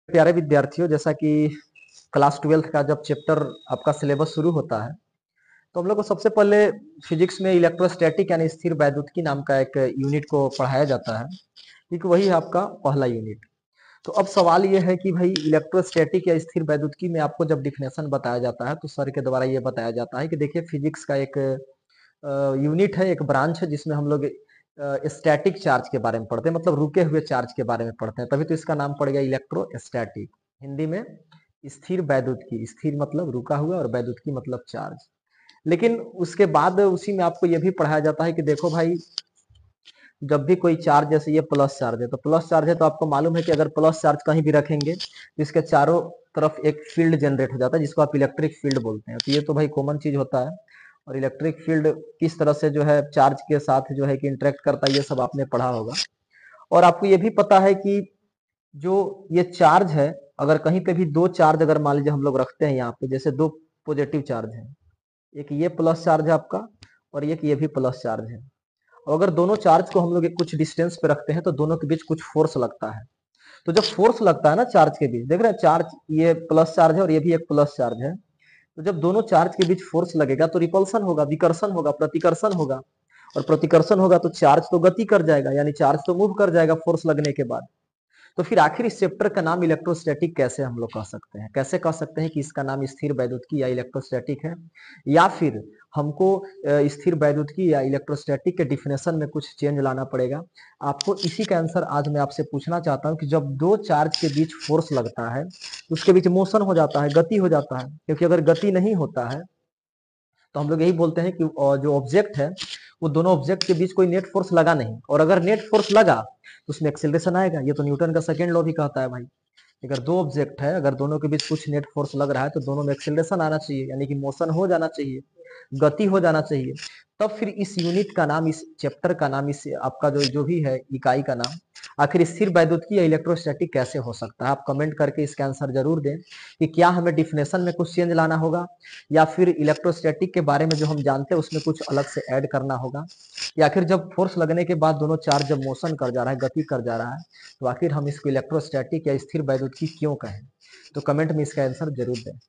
प्यारे विद्यार्थियों, जैसा कि क्लास 12th का जब चैप्टर आपका सिलेबस शुरू होता है, तो हम लोग को सबसे पहले फिजिक्स में इलेक्ट्रोस्टैटिक यानी स्थिर वैद्युतिकी नाम का एक यूनिट को पढ़ाया जाता है, क्योंकि वही है आपका पहला यूनिट। तो अब सवाल ये है कि भाई इलेक्ट्रोस्टैटिक या स्थिर वैद्युतिकी में आपको जब डिफिनेशन बताया जाता है, तो सर के द्वारा ये बताया जाता है कि देखिए फिजिक्स का एक यूनिट है, एक ब्रांच है, जिसमें हम लोग स्टैटिक चार्ज के बारे में पढ़ते हैं, मतलब रुके हुए चार्ज के बारे में पढ़ते हैं, तभी तो इसका नाम पड़ गया इलेक्ट्रोस्टैटिक। हिंदी में स्थिर वैद्युतिकी, स्थिर मतलब रुका हुआ और वैद्युतिकी मतलब चार्ज। लेकिन उसके बाद उसी में आपको यह भी पढ़ाया जाता है कि देखो भाई, जब भी कोई चार्ज, जैसे ये प्लस चार्ज है, तो प्लस चार्ज है तो आपको मालूम है कि अगर प्लस चार्ज कहीं भी रखेंगे तो इसके चारों तरफ एक फील्ड जनरेट हो जाता है, जिसको आप इलेक्ट्रिक फील्ड बोलते हैं। तो ये तो भाई कॉमन चीज होता है। और इलेक्ट्रिक फील्ड किस तरह से जो है चार्ज के साथ जो है कि इंटरेक्ट करता है, ये सब आपने पढ़ा होगा। और आपको ये भी पता है कि जो ये चार्ज है, अगर कहीं पे भी दो चार्ज अगर मान लीजिए हम लोग रखते हैं यहाँ पे, जैसे दो पॉजिटिव चार्ज है, एक ये प्लस चार्ज है आपका और एक ये भी प्लस चार्ज है। और अगर दोनों चार्ज को हम लोग एक कुछ डिस्टेंस पे रखते हैं, तो दोनों के बीच कुछ फोर्स लगता है। तो जब फोर्स लगता है ना चार्ज के बीच, देख रहे हैं चार्ज, ये प्लस चार्ज है और ये भी एक प्लस चार्ज है, तो जब दोनों चार्ज के बीच फोर्स लगेगा तो रिपल्सन होगा, विकर्षण होगा, प्रतिकर्षण होगा। और प्रतिकर्षण होगा तो चार्ज तो गति कर जाएगा, यानी चार्ज तो मूव कर जाएगा फोर्स लगने के बाद। तो फिर आखिर इस चैप्टर का नाम इलेक्ट्रोस्टैटिक कैसे हम लोग कह सकते हैं? कैसे कह सकते हैं कि इसका नाम स्थिर वैद्युतिकी या इलेक्ट्रोस्टैटिक है? या फिर हमको स्थिर वैद्युतिकी या इलेक्ट्रोस्टैटिक के डिफिनेशन में कुछ चेंज लाना पड़ेगा? आपको इसी का आंसर आज मैं आपसे पूछना चाहता हूं कि जब दो चार्ज के बीच फोर्स लगता है, तो उसके बीच मोशन हो जाता है, गति हो जाता है। क्योंकि अगर गति नहीं होता है तो हम लोग यही बोलते हैं कि जो ऑब्जेक्ट है, वो दोनों ऑब्जेक्ट के बीच कोई नेट फोर्स लगा नहीं। और अगर नेट फोर्स लगा तो उसमें एक्सेलरेशन आएगा। ये तो न्यूटन का सेकंड लॉ भी कहता है भाई। अगर दो ऑब्जेक्ट है, अगर दोनों के बीच कुछ नेट फोर्स लग रहा है, तो दोनों में एक्सेलरेशन आना चाहिए, यानी कि मोशन हो जाना चाहिए, गति हो जाना चाहिए। तब फिर इस यूनिट का नाम, इस चैप्टर का नाम, इस आपका जो जो भी है इकाई का नाम, आखिर स्थिर वैद्युतिकी या इलेक्ट्रोस्टैटिक कैसे हो सकता है? आप कमेंट करके इसका आंसर जरूर दें कि क्या हमें डिफिनेशन में कुछ चेंज लाना होगा, या फिर इलेक्ट्रोस्टैटिक के बारे में जो हम जानते हैं उसमें कुछ अलग से ऐड करना होगा, या फिर जब फोर्स लगने के बाद दोनों चार्ज जब मोशन कर जा रहा है, गति कर जा रहा है, तो आखिर हम इसको इलेक्ट्रोस्टैटिक या स्थिर वैद्युतिकी क्यों कहें? तो कमेंट में इसका आंसर जरूर दें।